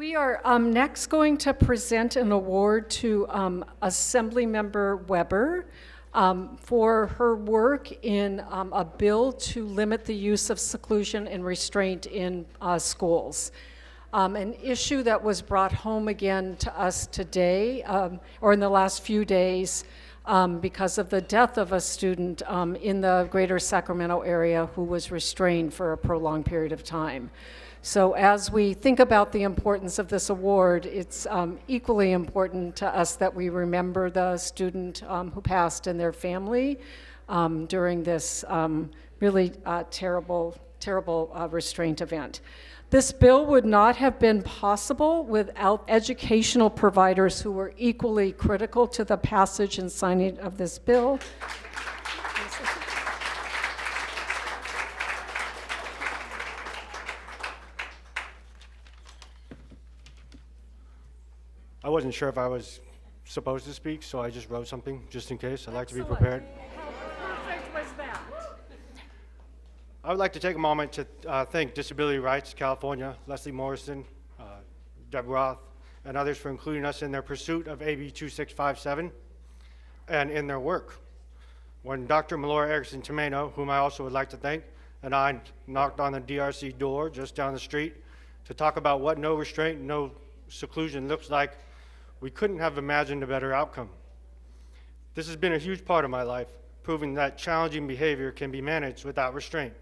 We are next going to present an award to Assemblymember Weber for her work in a bill to limit the use of seclusion and restraint in schools. An issue that was brought home again to us today, or in the last few days, because of the death of a student in the greater Sacramento area who was restrained for a prolonged period of time. So as we think about the importance of this award, it's equally important to us that we remember the student who passed and their family during this really terrible restraint event. This bill would not have been possible without educational providers who were equally critical to the passage and signing of this bill. I wasn't sure if I was supposed to speak, so I just wrote something just in case. I'd like to be prepared. How perfect was that? I would like to take a moment to thank Disability Rights California, Leslie Morrison, Deb Roth, and others for including us in their pursuit of AB 2657 and in their work. When Dr. Melora Erickson Tomeno, whom I also would like to thank, and I knocked on the DRC door just down the street to talk about what no restraint, no seclusion looks like, we couldn't have imagined a better outcome. This has been a huge part of my life, proving that challenging behavior can be managed without restraint.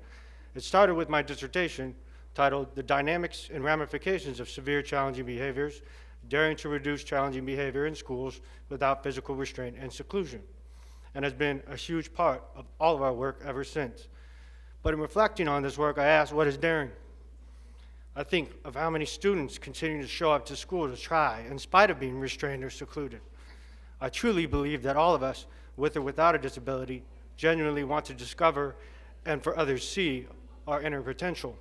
It started with my dissertation titled The Dynamics and Ramifications of Severe Challenging Behaviors, Daring to Reduce Challenging Behavior in Schools Without Physical Restraint and Seclusion, and has been a huge part of all of our work ever since. But in reflecting on this work, I asked, what is daring? I think of how many students continue to show up to school to try, in spite of being restrained or secluded. I truly believe that all of us, with or without a disability, genuinely want to discover and for others see our inner potential.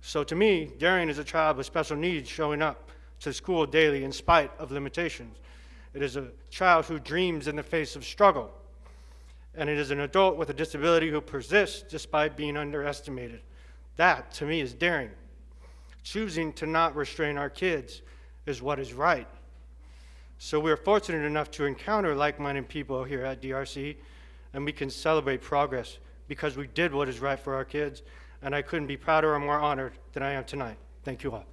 So to me, daring is a child with special needs showing up to school daily in spite of limitations. It is a child who dreams in the face of struggle. And it is an adult with a disability who persists despite being underestimated. That, to me, is daring. Choosing to not restrain our kids is what is right. So we're fortunate enough to encounter like-minded people here at DRC, and we can celebrate progress because we did what is right for our kids, and I couldn't be prouder or more honored than I am tonight. Thank you all.